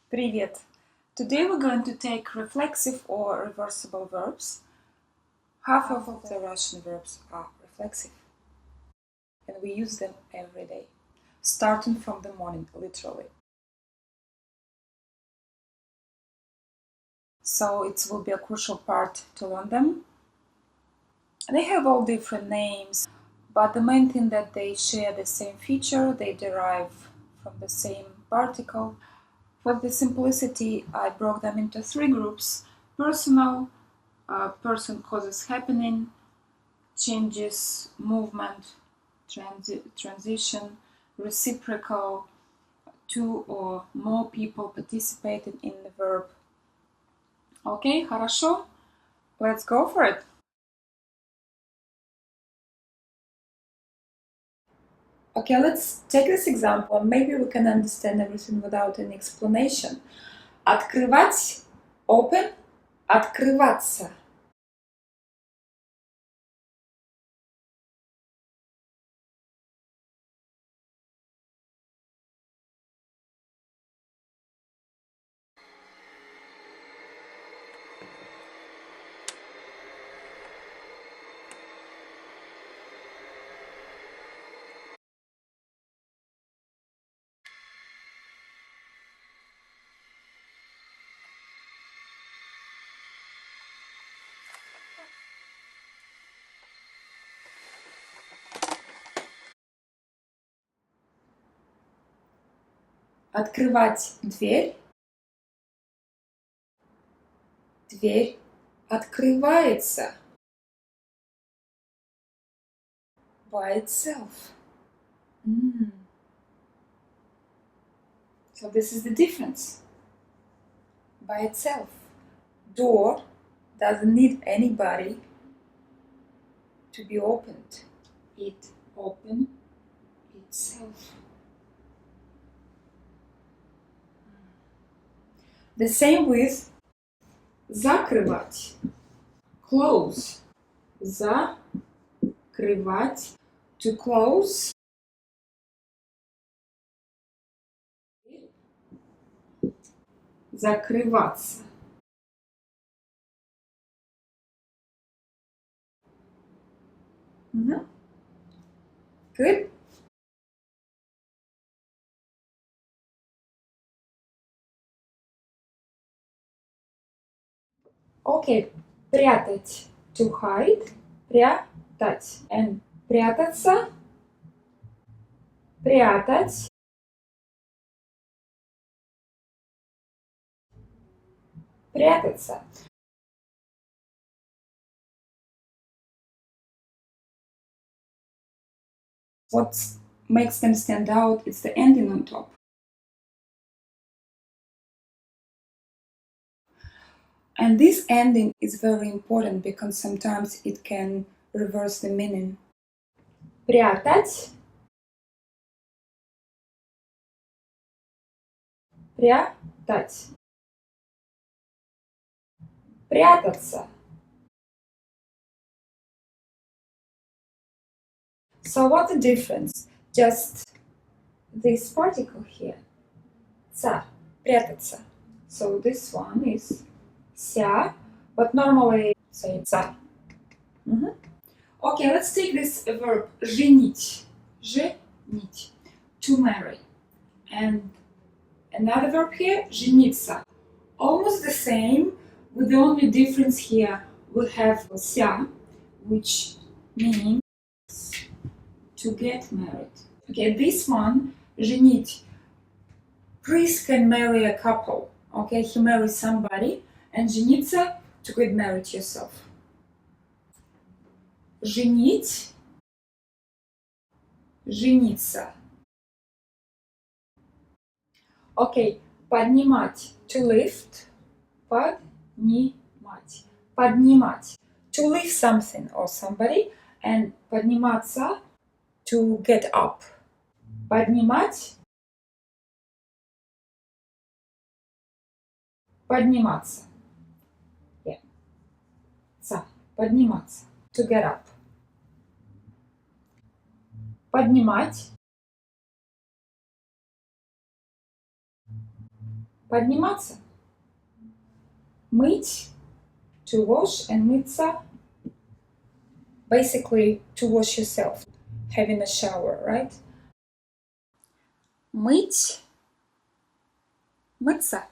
Привет! Today we're going to take reflexive or reversible verbs. Half of the Russian verbs are reflexive, and we use them every day, starting from the morning, literally. So it will be a crucial part to learn them. They have all different names, but the main thing that they share the same feature, they derive from the same particle. For the simplicity, I broke them into 3 groups: personal, person causes happening, changes, movement, transition, reciprocal, 2 or more people participating in the verb. Okay, хорошо? Let's go for it. Okay, let's take this example. Maybe we can understand everything without any explanation. Открывать, open, открываться. Открывать дверь. Дверь открывается. By itself. So this is the difference. By itself. Door doesn't need anybody to be opened. It opens itself. The same with закрывать. Close. Закрывать. To close. Закрываться. Good. Okay, прятать. To hide. Прятать. And прятаться. Прятать. Прятаться. What makes them stand out is the ending on top. And this ending is very important because sometimes it can reverse the meaning. Прятать. Прятать. Прятаться. So what's the difference? Just this particle here. Ца. Прятаться. So this one is ся, but normally say ца. Okay, let's take this verb женить. Женить. To marry. And another verb here, жениться. Almost the same, with the only difference here we have ся, which means to get married. Okay, this one, женить. Priest can marry a couple. Okay, he marries somebody, and жениться, to get married yourself. Женить, жениться. Okay, поднимать, to lift, поднимать, поднимать, to lift something or somebody, and подниматься, to get up. Поднимать, подниматься. Yeah. Подниматься, to get up. Поднимать. Подниматься. Мыть, to wash, and мыться, basically to wash yourself, having a shower, right? Мыть, мыться.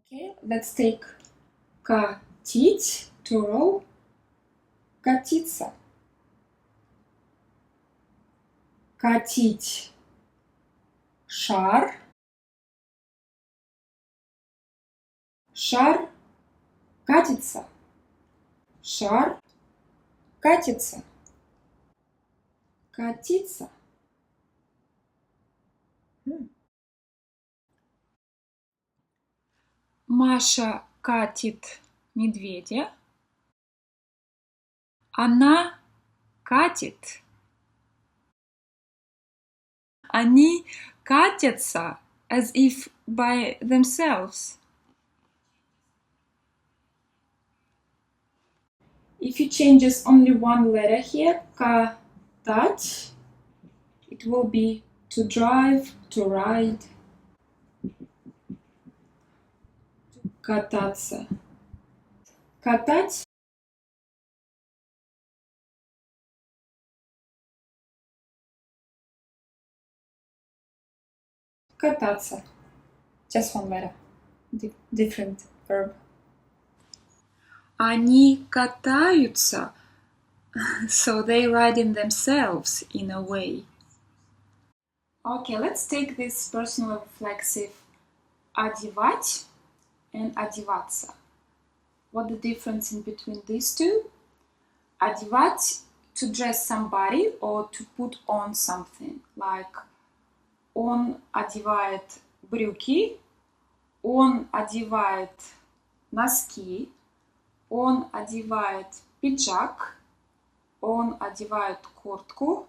Okay, let's take катить, to roll, катиться. Катить шар, шар катится, шар катится, катиться. Маша катит медведя. Она катит. Они катятся as if by themselves. If you change just only one letter here, катать, it will be to drive, to ride. Кататься. Катать. Кататься. Just one letter. Different verb. Они катаются. So they riding themselves in a way. Okay, let's take this personal reflexive одевать and одеваться. What the difference in between these two? Одевать, to dress somebody or to put on something. Like он одевает брюки, он одевает носки, он одевает пиджак, он одевает куртку.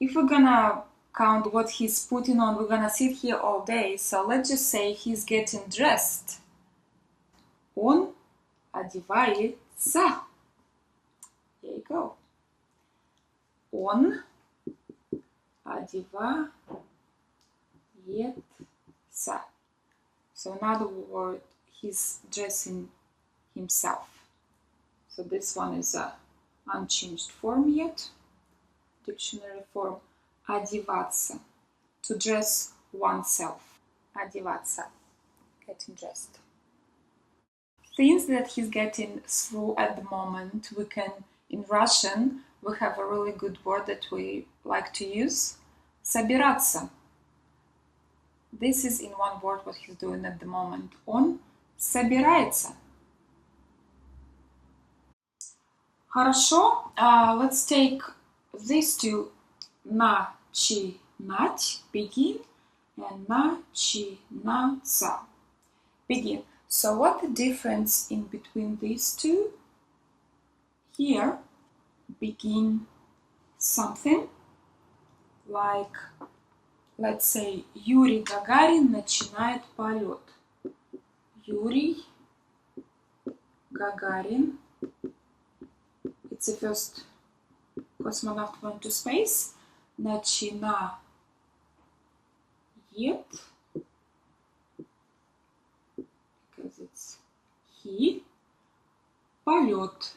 If we're gonna count what he's putting on, we're gonna sit here all day. So let's just say he's getting dressed. Он одевается. There you go. Он одевается. So in other words, he's dressing himself. So this one is a unchanged form yet. Dictionary form. Одеваться. To dress oneself. Одеваться. Getting dressed. Things that he's getting through at the moment, we can, in Russian, we have a really good word that we like to use. Собираться. This is in one word what he's doing at the moment. Он собирается. Хорошо. Let's take these two. Начинать, begin, and начинаться, begin. So what the difference in between these two? Here, begin something like, let's say, Юрий Гагарин начинает полет. Юрий Гагарин. It's the first cosmonaut went to space. Начинает because it's he. Полет,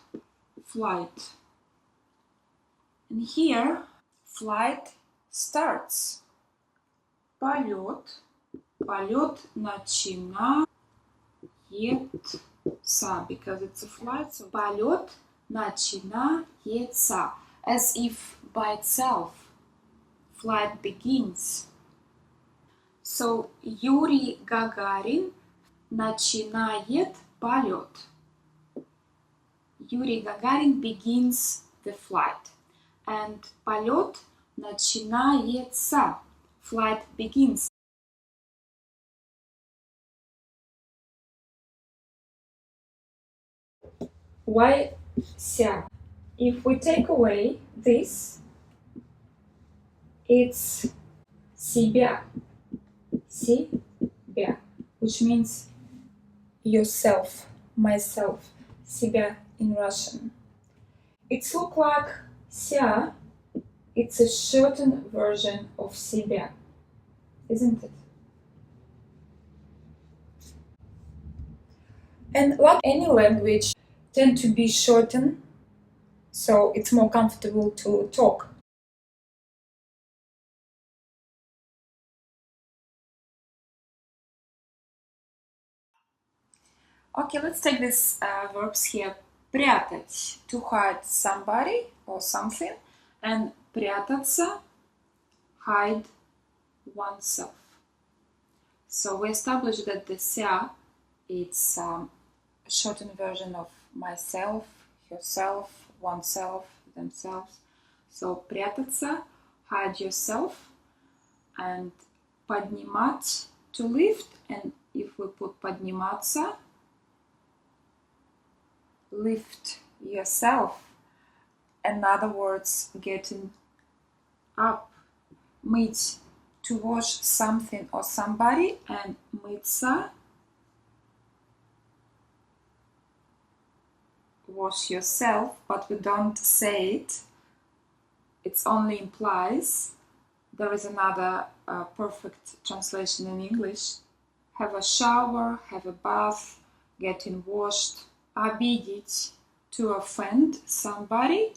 flight. And here, flight starts. Полет, полет начинается because it's a flight. So полет начинается as if by itself. Flight begins. So Юрий Гагарин начинает полет. Юрий Гагарин begins the flight. And полет начинается. Flight begins. Why ся? If we take away this, it's себя. Себя, which means yourself, myself. Себя in Russian. It's look like ся. It's a shortened version of себя. isn't it? And like any language, tend to be shortened, so it's more comfortable to talk. Okay, let's take these verbs here. Прятать, to hide somebody or something, and прятаться, hide oneself. So we established that the ся, it's a shortened version of myself, yourself, oneself, themselves. So прятаться, hide yourself, and поднимать, to lift, and if we put подниматься, lift yourself. In other words, getting up. Мыть, to wash something or somebody, and мыться, wash yourself, but we don't say it. It only implies. There is another perfect translation in English. Have a shower, have a bath, getting washed. Обидеть, to offend somebody,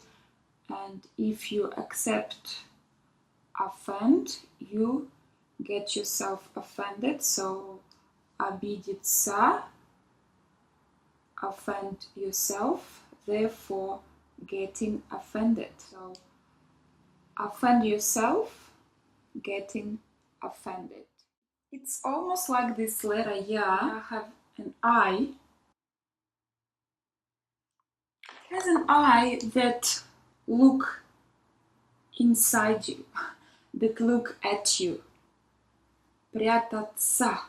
and if you accept offend, you get yourself offended. So обидеться, offend yourself, therefore getting offended. So offend yourself, getting offended. It's almost like this letter ya have an I. It has an eye that look inside you, that look at you. Прятаться,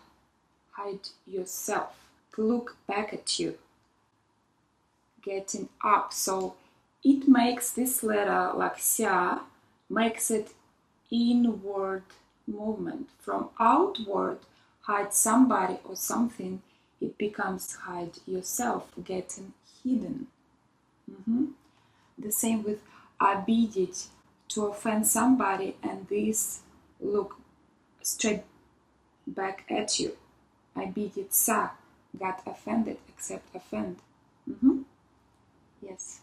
hide yourself, to look back at you. Getting up, so it makes this letter like ся, makes it inward movement. From outward, hide somebody or something, it becomes hide yourself, getting hidden. The same with обидеть, to offend somebody, and this look straight back at you. Обидеться, got offended, accept offend. Yes.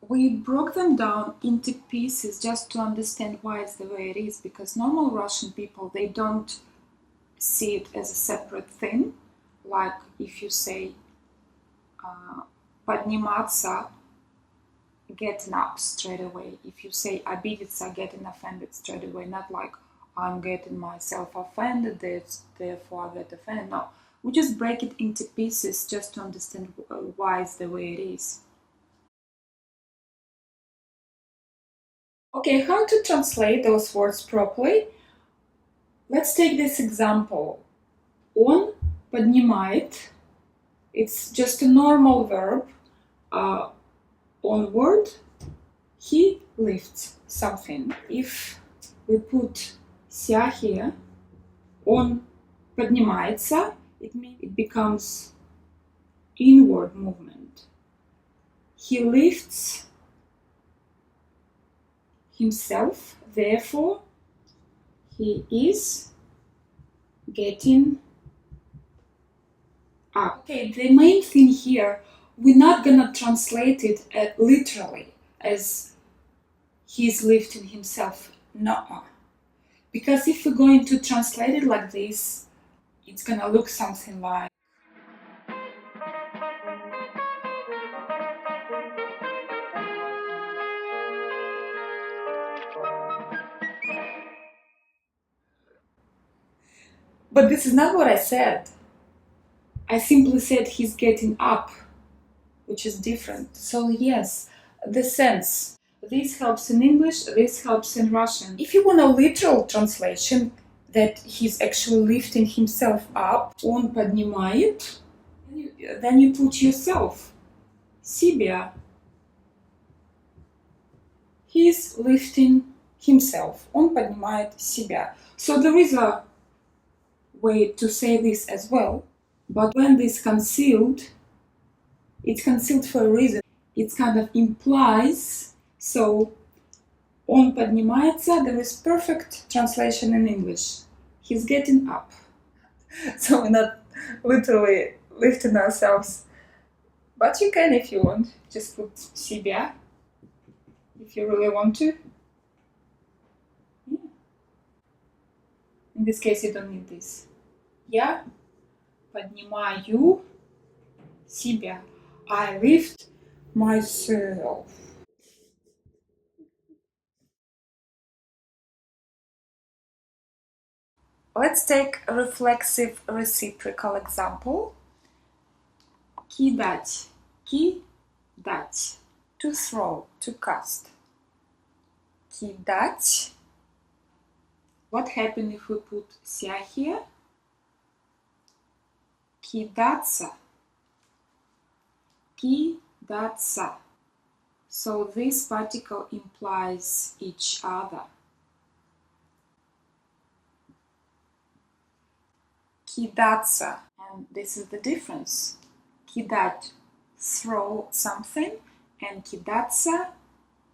We broke them down into pieces just to understand why it's the way it is, because normal Russian people, they don't see it as a separate thing. Like if you say подниматься, getting up straight away. If you say обидеться, getting offended straight away, not like I'm getting myself offended, therefore I get offended. No, we just break it into pieces just to understand why it's the way it is. Okay, how to translate those words properly? Let's take this example. Он поднимает. It's just a normal verb. Onward, he lifts something. If we put ся here, он поднимается, it means it becomes inward movement. He lifts himself, therefore he is getting up. Okay, the main thing here, we're not gonna translate it literally as he's lifting himself. No. Because if we're going to translate it like this, it's gonna look something like but this is not what I said. I simply said he's getting up, which is different. So yes, the sense. This helps in English, this helps in Russian. If you want a literal translation, that he's actually lifting himself up, он поднимает, then you put yourself, себя. He's lifting himself, он поднимает себя. So there is a way to say this as well, but when this is concealed, it's concealed for a reason. It kind of implies, so Он поднимается. There is perfect translation in English. He's getting up. So we're not literally lifting ourselves. But you can if you want. Just put себя. If you really want to. Yeah. In this case, you don't need this. Я поднимаю себя. I lift myself. Let's take a reflexive reciprocal example. Кидать. Кидать. To throw, to cast. Кидать. What happens if we put ся here? Кидаться. Кидаться. So this particle implies each other. Кидаться. And this is the difference. Кидать, throw something, and кидаться,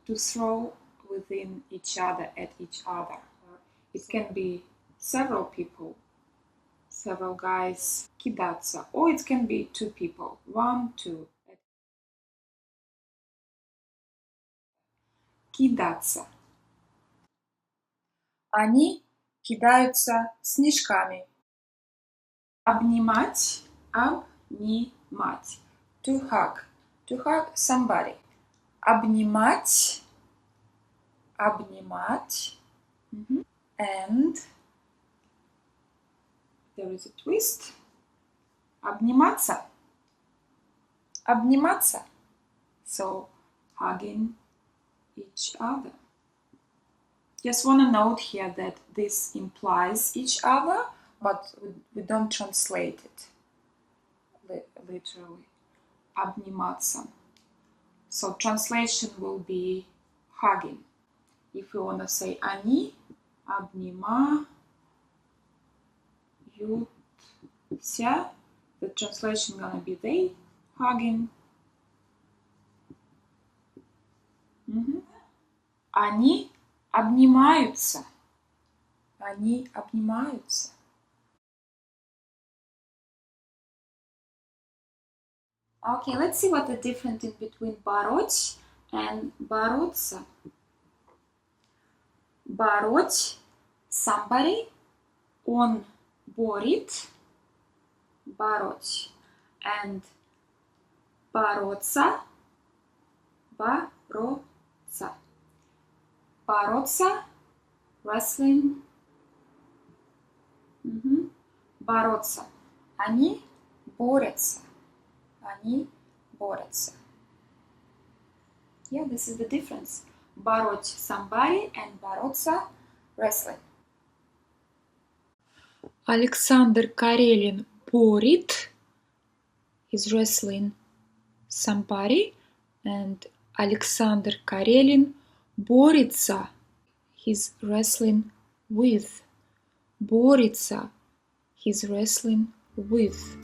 to throw within each other, at each other. It can be several people, several guys, кидаться, or it can be two people, 1, 2. Кидаться. Они кидаются снежками. Обнимать, обнимать. To hug somebody. Обнимать, обнимать. And there is a twist. Обниматься, обниматься. So hugging each other. Just want to note here that this implies each other, but we don't translate it literally. Обниматься. So translation will be hugging. If you want to say они обнимаются, the translation gonna be they hugging. Они обнимаются. Они обнимаются. Okay, let's see what the difference is between бороть and бороться. Бороть, somebody, он борит, бороть. And бороться, бороться. Бороться, wrestling. Бороться. Они борются. Они борются. Yeah, this is the difference. Бороть somebody and бороться wrestling. Александр Карелин борит. He's wrestling somebody. And Александр Карелин борется. He's wrestling with. Борется. He's wrestling with.